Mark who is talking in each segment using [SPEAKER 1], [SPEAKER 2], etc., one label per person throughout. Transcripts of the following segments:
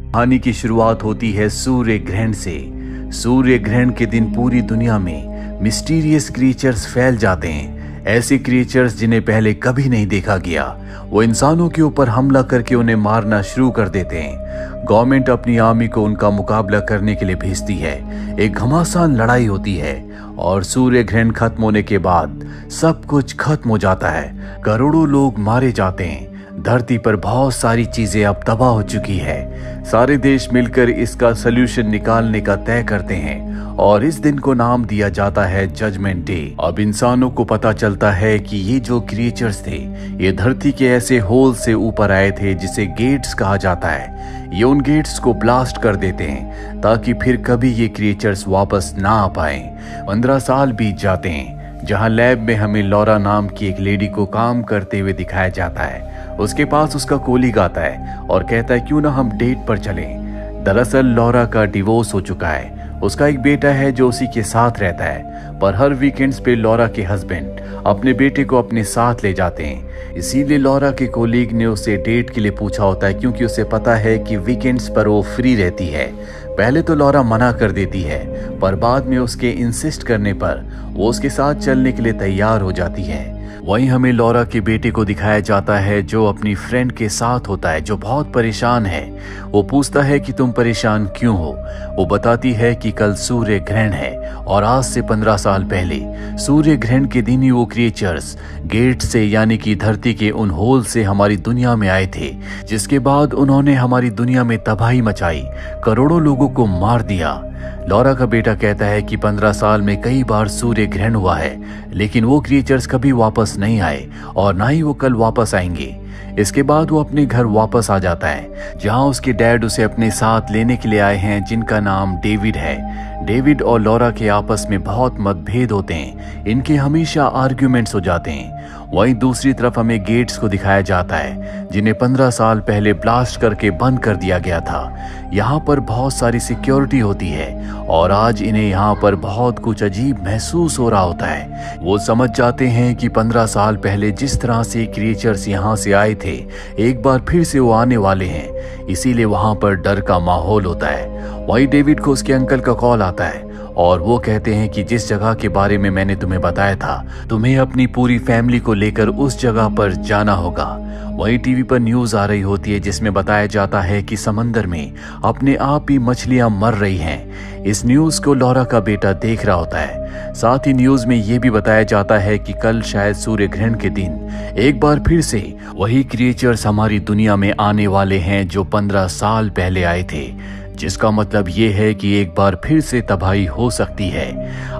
[SPEAKER 1] कहानी की शुरुआत होती है सूर्य ग्रहण से। सूर्य ग्रहण के दिन पूरी दुनिया में मिस्टीरियस क्रिएचर्स फैल जाते हैं। ऐसे क्रिएचर्स जिन्हें पहले कभी नहीं देखा गया, वो इंसानों के ऊपर हमला करके उन्हें मारना शुरू कर देते हैं। गवर्नमेंट अपनी आर्मी को उनका मुकाबला करने के लिए भेजती है। एक घमासान लड़ाई होती है और सूर्य ग्रहण खत्म होने के बाद सब कुछ खत्म हो जाता है। करोड़ों लोग मारे जाते हैं। धरती पर बहुत सारी चीजें अब तबाह हो चुकी है। सारे देश मिलकर इसका सलूशन निकालने का तय करते हैं और इस दिन को नाम दिया जाता है जजमेंट डे। अब इंसानों को पता चलता है कि ये जो क्रिएचर्स थे, ये धरती के ऐसे होल से ऊपर आए थे जिसे गेट्स कहा जाता है। ये उन गेट्स को ब्लास्ट कर देते हैं ताकि फिर कभी ये क्रिएचर्स वापस ना आ पाए। 15 साल बीत जाते हैं, जहां लैब में हमें लॉरा नाम की एक लेडी को काम करते हुए दिखाया जाता है। उसके पास उसका कोलीग आता है और कहता है क्यों ना हम डेट पर चलें। दरअसल लॉरा का डिवोर्स हो चुका है। उसका एक बेटा है जो उसी के साथ रहता है, पर हर वीकेंड्स पे लॉरा के हस्बैंड अपने बेटे को अपने साथ ले जाते हैं। इसीलिए लॉरा के कोलीग ने उसे डेट के लिए पूछा होता है, क्योंकि उसे पता है कि वीकेंड्स पर वो फ्री रहती है। पहले तो लॉरा मना कर देती है, पर बाद में उसके इंसिस्ट करने पर वो उसके साथ चलने के लिए तैयार हो जाती है। वहीं हमें लॉरा के बेटे को दिखाया जाता है जो अपनी फ्रेंड के साथ होता है, जो बहुत परेशान है। वो पूछता है कि तुम परेशान क्यों हो। वो बताती है कि कल सूर्य ग्रहण है और आज से 15 साल पहले सूर्य ग्रहण के दिन ही वो क्रिएचर्स गेट से यानी कि धरती के उन होल से हमारी दुनिया में आए थे, जिसके बाद उन्होंने हमारी दुनिया में तबाही मचाई, करोड़ों लोगों को मार दिया। लॉरा का बेटा कहता है कि 15 साल में कई बार सूर्य ग्रहण हुआ है, लेकिन वो क्रिएचर्स कभी वापस नहीं आए और ना ही वो कल वापस आएंगे। इसके बाद वो अपने घर वापस आ जाता है, जहां उसके डैड उसे अपने साथ लेने के लिए आए हैं, जिनका नाम डेविड है। डेविड और लॉरा के आपस में बहुत मतभेद होते हैं। इनके हमेशा आर्ग्यूमेंट्स हो जाते हैं। वहीं दूसरी तरफ हमें गेट्स को दिखाया जाता है, जिन्हें 15 साल पहले ब्लास्ट करके बंद कर दिया गया था। यहाँ पर बहुत सारी सिक्योरिटी होती है और आज इन्हें यहाँ पर बहुत कुछ अजीब महसूस हो रहा होता है। वो समझ जाते हैं कि 15 साल पहले जिस तरह से क्रिएचर्स यहाँ से आए थे, एक बार फिर से वो आने वाले हैं। इसीलिए वहाँ पर डर का माहौल होता है। वहीं डेविड को उसके अंकल का कॉल आता है और वो कहते हैं कि जिस जगह के बारे में मैंने तुम्हें बताया था, तुम्हें अपनी पूरी फैमिली को लेकर उस जगह पर जाना होगा। वहीं टीवी पर न्यूज आ रही होती है जिसमें बताया जाता है कि समंदर में अपने आप ही मछलियां मर रही हैं। इस न्यूज को लॉरा का बेटा देख रहा होता है। साथ ही न्यूज में यह भी बताया जाता है कि कल शायद सूर्य ग्रहण के दिन एक बार फिर से वही क्रिएचर्स हमारी दुनिया में आने वाले हैं जो 15 साल पहले आए थे, जिसका मतलब ये है कि एक बार फिर से तबाही हो सकती है।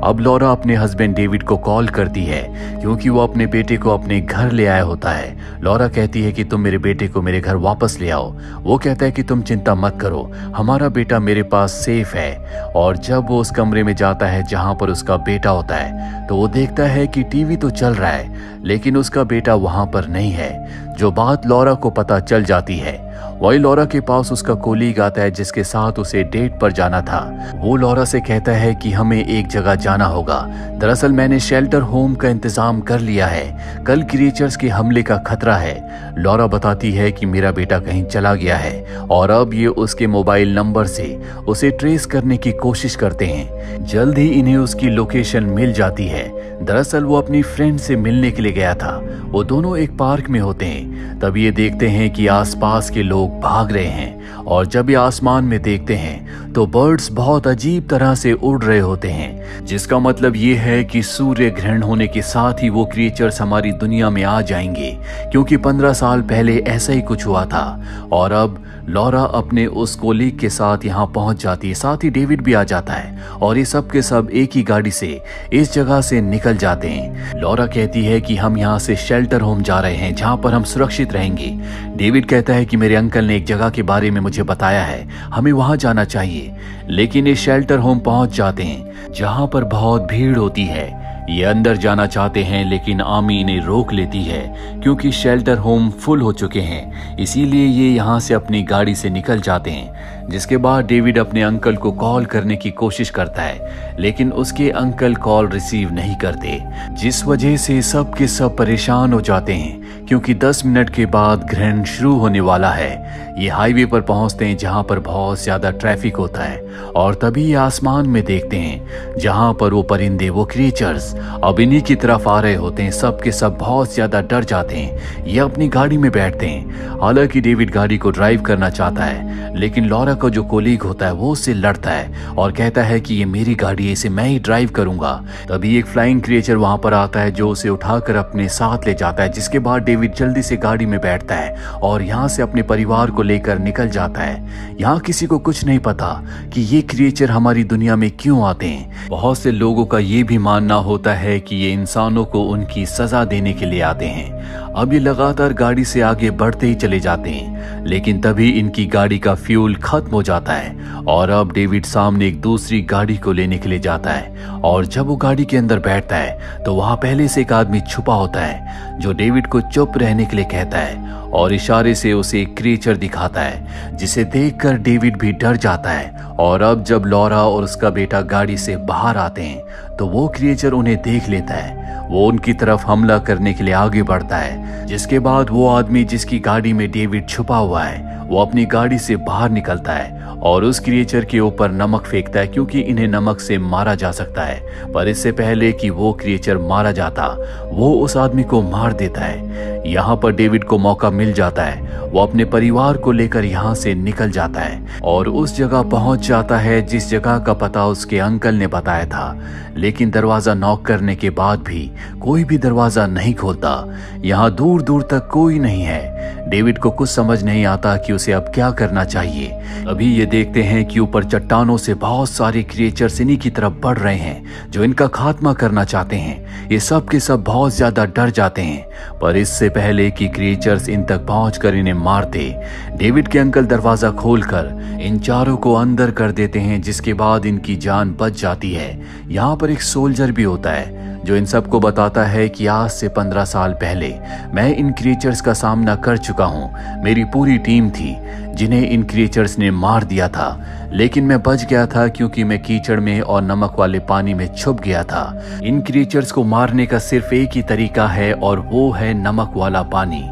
[SPEAKER 1] अब लॉरा अपने हस्बैंड डेविड को कॉल करती है, क्योंकि वो अपने बेटे को अपने घर ले आया होता है। लॉरा कहती है कि तुम मेरे बेटे को मेरे घर वापस ले आओ। वो कहता है कि तुम चिंता मत करो, हमारा बेटा मेरे पास सेफ है। और जब वो उस कमरे में जाता है जहां पर उसका बेटा होता है, तो वो देखता है कि टीवी तो चल रहा है, लेकिन उसका बेटा वहां पर नहीं है, जो बात लॉरा को पता चल जाती है। वही लॉरा के पास उसका कोलीग आता है जिसके साथ उसे डेट पर जाना था। वो लॉरा से कहता है कि हमें एक जगह जाना होगा। दरअसल मैंने शेल्टर होम का इंतजाम कर लिया है, कल क्रिएचर्स के हमले का खतरा है। लॉरा बताती है कि मेरा बेटा कहीं चला गया है और अब ये उसके मोबाइल नंबर से उसे ट्रेस करने की कोशिश करते हैं। जल्द ही इन्हें उसकी लोकेशन मिल जाती है। दरअसल वो अपनी फ्रेंड से मिलने के लिए गया था। वो दोनों एक पार्क में होते हैं। तब ये देखते हैं कि आसपास के लोग भाग रहे हैं और जब ये आसमान में देखते हैं तो बर्ड्स बहुत अजीब तरह से उड़ रहे होते हैं, जिसका मतलब ये है कि सूर्य ग्रहण होने के साथ ही वो क्रिएचर्स हमारी दुनिया में आ जाएंगे, क्योंकि 15 साल पहले ऐसा ही कुछ हुआ था। और अब लॉरा अपने उस कोलीग के साथ यहाँ पहुंच जाती है, साथ ही डेविड भी आ जाता है और ये सब के सब एक ही गाड़ी से इस जगह से निकल जाते हैं। लॉरा कहती है कि हम यहाँ से शेल्टर होम जा रहे हैं, जहाँ पर हम सुरक्षित रहेंगे। डेविड कहता है कि मेरे अंकल ने एक जगह के बारे में मुझे बताया है, हमें वहां जाना चाहिए। लेकिन ये शेल्टर होम पहुंच जाते हैं, जहां पर बहुत भीड़ होती है। ये अंदर जाना चाहते हैं, लेकिन आर्मी इन्हें रोक लेती है, क्योंकि शेल्टर होम फुल हो चुके हैं। इसीलिए ये यहाँ से अपनी गाड़ी से निकल जाते हैं। जिसके बाद डेविड अपने अंकल को कॉल करने की कोशिश करता है, लेकिन उसके अंकल कॉल रिसीव नहीं करते, जिस वजह से सब के सब परेशान हो जाते हैं क्योंकि 10 मिनट के बाद ग्रहण शुरू होने वाला है। ये हाईवे पर पहुंचते हैं जहां पर बहुत ज्यादा ट्रैफिक होता है और तभी ये आसमान में देखते हैं जहां पर वो परिंदे, वो क्रिएचर्स अब इन्हीं की तरफ आ रहे होते हैं। सब के सब बहुत ज्यादा डर जाते हैं। ये अपनी गाड़ी में बैठते हैं। हालांकि डेविड गाड़ी को ड्राइव करना चाहता है, लेकिन लॉरा का जो कोलीग होता है वो उससे लड़ता है और कहता है कि ये मेरी गाड़ी है, इसे मैं ही ड्राइव करूंगा। तभी एक फ्लाइंग क्रिएचर वहां पर आता है जो उसे उठाकर अपने साथ ले जाता है, जिसके बाद डेविड जल्दी से गाड़ी में बैठता है और यहाँ से अपने परिवार को लेकर निकल जाता है। यहाँ किसी को कुछ नहीं पता कि ये क्रिएचर हमारी दुनिया में क्यों आते हैं। बहुत से लोगों का ये भी मानना होता है कि ये इंसानों को उनकी सजा देने के लिए आते हैं। अब ये लगातार गाड़ी से आगे बढ़ते ही चले जाते हैं, लेकिन तभी इनकी गाड़ी का फ्यूल खत्म हो जाता है और अब डेविड सामने एक दूसरी गाड़ी को लेने के लिए जाता है और जब वो गाड़ी के अंदर बैठता है तो वहां पहले से एक आदमी छुपा होता है जो डेविड को चुप रहने के लिए कहता है और इशारे से उसे एक क्रिएचर दिखाता है, जिसे देखकर डेविड भी डर जाता है। और अब जब लॉरा और उसका बेटा गाड़ी से बाहर आते हैं तो वो क्रिएचर उन्हें देख लेता है। वो उनकी तरफ हमला करने के लिए आगे बढ़ता है, जिसके बाद वो आदमी जिसकी गाड़ी में डेविड छुपा हुआ है वो अपनी गाड़ी से बाहर निकलता है और उस क्रिएचर के ऊपर नमक फेंकता है, क्योंकि इन्हें नमक से मारा जा सकता है। पर इससे पहले कि वो क्रिएचर मारा जाता, वो उस आदमी को मार देता है। यहाँ पर डेविड को मौका मिल जाता है। वो अपने परिवार को लेकर यहाँ से निकल जाता है और उस जगह पहुंच जाता है जिस जगह का पता उसके अंकल ने बताया था। लेकिन दरवाजा नॉक करने के बाद भी कोई भी दरवाजा नहीं खोलता। यहाँ दूर दूर तक कोई नहीं है। डेविड को कुछ समझ नहीं आता कि उसे अब क्या करना चाहिए। अभी ये देखते हैं कि ऊपर चट्टानों से बहुत सारे क्रिएचर्स इन्हीं की तरफ बढ़ रहे हैं जो इनका खात्मा करना चाहते हैं। ये सब के सब बहुत ज्यादा डर जाते हैं, पर इससे पहले कि क्रिएचर्स इन तक पहुंचकर इन्हें मार दे, डेविड के अंकल दरवाजा खोलकर इन चारों को अंदर कर देते हैं, जिसके बाद इनकी जान बच जाती है। यहाँ पर एक सोल्जर भी होता है जो इन सबको बताता है कि आज से 15 साल पहले मैं इन क्रिएचर्स का सामना कर चुका हूँ। मेरी पूरी टीम थी जिन्हें इन क्रिएचर्स ने मार दिया था, लेकिन मैं बच गया था क्योंकि मैं कीचड़ में और नमक वाले पानी में छुप गया था। इन क्रिएचर्स को मारने का सिर्फ एक ही तरीका है और वो है नमक वाला पानी।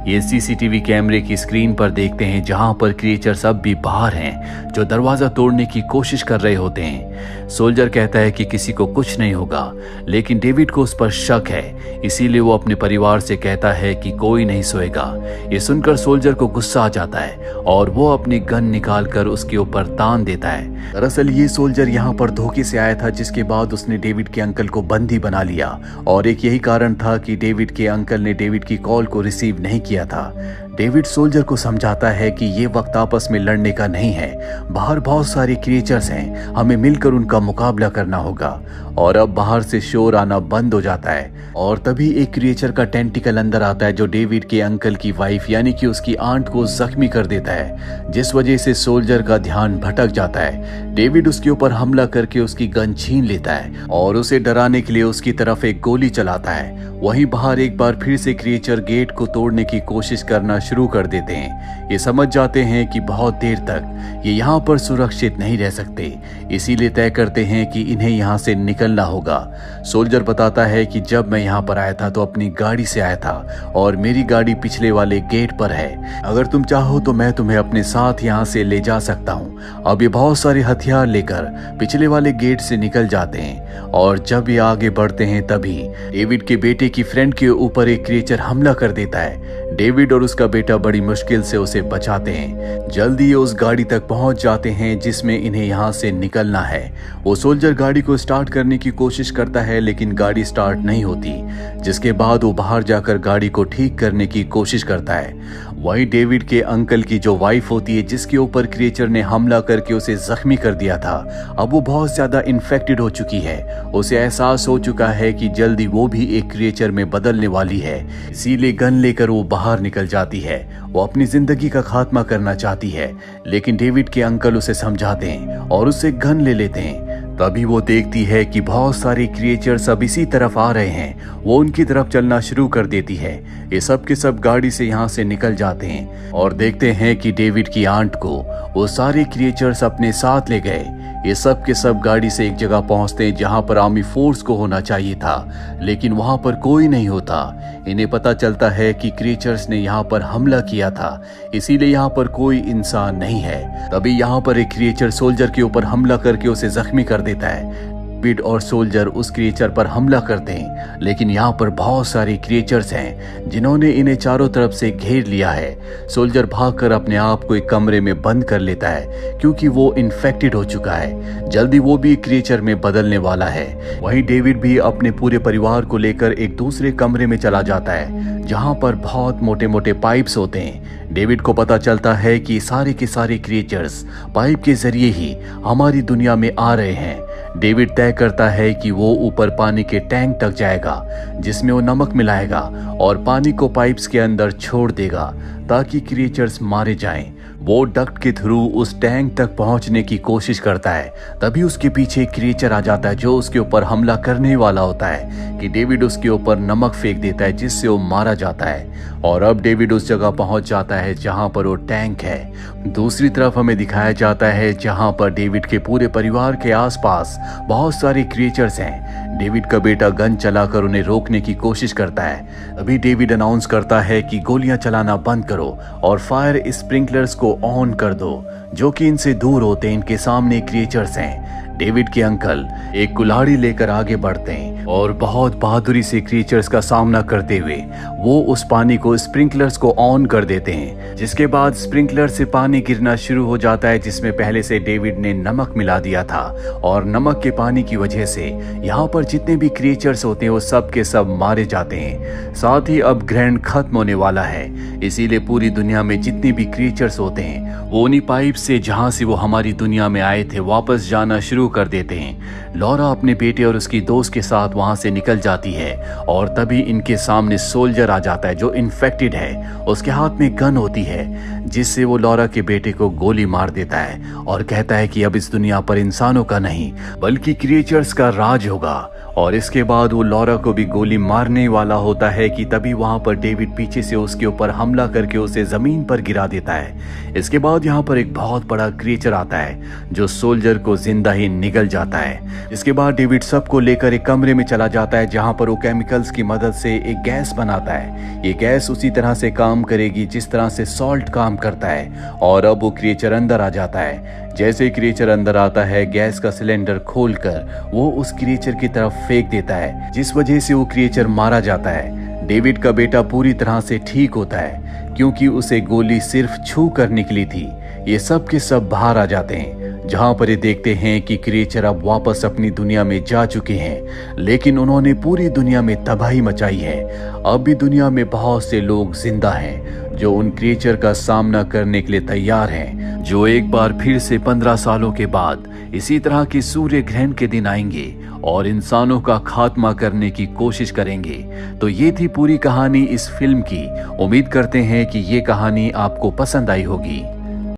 [SPEAKER 1] ये सीसीटीवी कैमरे की स्क्रीन पर देखते हैं जहां पर क्रिएचर्स अब भी बाहर हैं जो दरवाजा तोड़ने की कोशिश कर रहे होते हैं। सोल्जर कहता है कि किसी को कुछ नहीं होगा, लेकिन डेविड को उस पर शक है, इसीलिए वो अपने परिवार से कहता है कि कोई नहीं सोएगा। ये सुनकर सोल्जर को गुस्सा आ जाता है और वो अपनी गन निकालकर उसके ऊपर तान देता है। दरअसल ये सोल्जर यहाँ पर धोखे से आया था, जिसके बाद उसने डेविड के अंकल को बंदी बना लिया और एक यही कारण था कि डेविड के अंकल ने डेविड की कॉल को रिसीव नहीं किया था। डेविड सोल्जर को समझाता है कि ये वक्त आपस में लड़ने का नहीं है। बाहर बहुत सारे क्रिएचर्स हैं, हमें मिलकर उनका मुकाबला करना होगा। और अब बाहर से शोर आना बंद हो जाता है और तभी एक क्रिएचर का टेंटिकल अंदर आता है जो डेविड के अंकल की वाइफ यानी कि उसकी आंट को जख्मी कर देता है, जिस वजह से सोल्जर का ध्यान भटक जाता है। डेविड उसके ऊपर हमला करके उसकी गन छीन लेता है और उसे डराने के लिए उसकी तरफ एक गोली चलाता है। वहीं बाहर एक बार फिर से क्रिएचर गेट को तोड़ने की कोशिश करना शुरू कर देते हैं। ये समझ जाते हैं कि बहुत देर तक ये यहाँ पर सुरक्षित नहीं रह सकते, इसीलिए तय करते हैं कि इन्हें यहाँ से निकलना होगा। सोल्जर बताता है कि जब मैं यहाँ पर आया था तो अपनी गाड़ी से आया था और मेरी गाड़ी पिछले वाले गेट पर है। अगर तुम चाहो तो मैं तुम्हें अपने साथ यहाँ से ले जा सकता हूँ। अब ये बहुत सारे हथियार लेकर पिछले वाले गेट से निकल जाते हैं और जब ये आगे बढ़ते हैं तभी डेविड के बेटे की फ्रेंड के ऊपर एक क्रिएचर हमला कर देता है। डेविड और उसका बेटा बड़ी मुश्किल से उसे बचाते हैं। जल्दी उस गाड़ी तक पहुंच जाते हैं जिसमें इन्हें यहाँ से निकलना है। वो सोल्जर गाड़ी को स्टार्ट करने की कोशिश करता है, लेकिन गाड़ी स्टार्ट नहीं होती, जिसके बाद वो बाहर जाकर गाड़ी को ठीक करने की कोशिश करता है। वही डेविड के अंकल की जो वाइफ होती है जिसके ऊपर क्रिएचर ने हमला करके उसे जख्मी कर दिया था, अब वो बहुत ज्यादा इन्फेक्टेड हो चुकी है। उसे एहसास हो चुका है कि जल्दी वो भी एक क्रिएचर में बदलने वाली है, इसीलिए गन लेकर वो बाहर निकल जाती है। वो अपनी जिंदगी का खात्मा करना चाहती है, लेकिन डेविड के अंकल उसे समझाते हैं और उससे गन ले लेते हैं। तभी वो देखती है कि बहुत सारे क्रिएचर्स अब इसी तरफ आ रहे हैं। वो उनकी तरफ चलना शुरू कर देती है। ये सब के सब गाड़ी से यहाँ से निकल जाते हैं और देखते हैं कि डेविड की आंट को वो सारे क्रिएचर्स अपने साथ ले गए। ये सब के सब गाड़ी से एक जगह पहुंचते हैं जहां पर आर्मी फोर्स को होना चाहिए था, लेकिन वहां पर कोई नहीं होता। इन्हें पता चलता है कि क्रिएचर्स ने यहाँ पर हमला किया था, इसीलिए यहाँ पर कोई इंसान नहीं है। तभी यहाँ पर एक क्रिएचर सोल्जर के ऊपर हमला करके उसे जख्मी कर देता है। डेविड और सोल्जर उस क्रिएचर पर हमला करते हैं, लेकिन यहाँ पर बहुत सारे क्रिएचर्स हैं जिन्होंने इन्हें चारों तरफ से घेर लिया है। सोल्जर भागकर अपने आप को एक कमरे में बंद कर लेता है क्योंकि वो इन्फेक्टेड हो चुका है। जल्दी वो भी क्रिएचर में बदलने वाला है। वहीं डेविड भी अपने पूरे परिवार को लेकर एक दूसरे कमरे में चला जाता है जहाँ पर बहुत मोटे मोटे पाइप्स होते हैं। डेविड को पता चलता है कि सारे के सारे क्रिएचर्स पाइप के जरिए ही हमारी दुनिया में आ रहे हैं। डेविड तय करता है कि वो ऊपर पानी के टैंक तक जाएगा जिसमें वो नमक मिलाएगा और पानी को पाइप्स के अंदर छोड़ देगा ताकि क्रिएचर्स मारे जाएं। वो डक्ट के थ्रू उस टैंक तक पहुंचने की कोशिश करता है। तभी उसके पीछे एक क्रिएचर आ जाता है जो उसके ऊपर हमला करने वाला होता है कि डेविड उसके ऊपर नमक फेंक देता है जिससे वो मारा जाता है। और अब डेविड उस जगह पहुंच जाता है जहां पर वो टैंक है। दूसरी तरफ हमें दिखाया जाता है जहां पर डेविड के पूरे परिवार के आसपास बहुत सारे क्रिएचर्स हैं। डेविड का बेटा गन चलाकर उन्हें रोकने की कोशिश करता है। अभी डेविड अनाउंस करता है कि गोलियां चलाना बंद करो और फायर स्प्रिंकलर्स को ऑन कर दो, जो कि इनसे दूर होते हैं। इनके सामने क्रिएचर्स हैं। डेविड के अंकल एक कुल्हाड़ी लेकर आगे बढ़ते हैं और बहुत बहादुरी से क्रिएचर्स का सामना करते हुए वो उस पानी को स्प्रिंकलर्स को ऑन कर देते हैं, जिसके बाद स्प्रिंकलर से पानी गिरना शुरू हो जाता है जिसमें पहले से डेविड ने नमक मिला दिया था। और नमक के पानी की वजह से यहाँ पर जितने भी क्रिएचर्स होते हैं वो सब के सब मारे जाते हैं। साथ ही अब ग्रहण खत्म होने वाला है, इसीलिए पूरी दुनिया में जितने भी क्रिएचर्स होते हैं वो उन्हीं पाइप से जहाँ से वो हमारी दुनिया में आए थे वापस जाना शुरू कर देते हैं। लॉरा अपने बेटे और उसकी दोस्त के साथ वहां से निकल जाती है और तभी इनके सामने सोल्जर आ जाता है जो इन्फेक्टेड है। उसके हाथ में गन होती है जिससे वो लॉरा के बेटे को गोली मार देता है और कहता है कि अब इस दुनिया पर इंसानों का नहीं बल्कि क्रिएचर्स का राज होगा। और इसके बाद वो लॉरा को भी गोली मारने वाला होता है कि तभी वहां पर डेविड पीछे से उसके ऊपर हमला करके उसे जमीन पर गिरा देता है। इसके बाद यहाँ पर एक बहुत बड़ा क्रिएचर आता है जो सोल्जर को जिंदा ही निगल जाता है। इसके बाद डेविड सबको लेकर एक कमरे में चला जाता है जहां पर वो केमिकल्स की मदद से एक गैस बनाता है। ये गैस उसी तरह से काम करेगी जिस तरह से सॉल्ट काम करता है। और अब वो क्रिएचर अंदर आ जाता है। जैसे ही क्रिएचर अंदर आता है गैस का सिलेंडर खोलकर वो उस क्रिएचर की तरफ फेंक देता है, जिस वजह से वो क्रिएचर मारा जाता है। डेविड का बेटा पूरी तरह से ठीक होता है क्योंकि उसे गोली सिर्फ छू कर निकली थी। ये सब के सब बाहर आ जाते हैं जहां पर ये देखते हैं कि क्रिएचर अब वापस अपनी दुनिया में जा चुके हैं, लेकिन उन्होंने पूरी दुनिया में तबाही मचाई है। अब भी दुनिया में बहुत से लोग जिंदा हैं जो उन क्रिएचर का सामना करने के लिए तैयार हैं, जो एक बार फिर से 15 सालों के बाद इसी तरह के सूर्य ग्रहण के दिन आएंगे और इंसानों का खात्मा करने की कोशिश करेंगे। तो ये थी पूरी कहानी इस फिल्म की। उम्मीद करते हैं कि ये कहानी आपको पसंद आई होगी।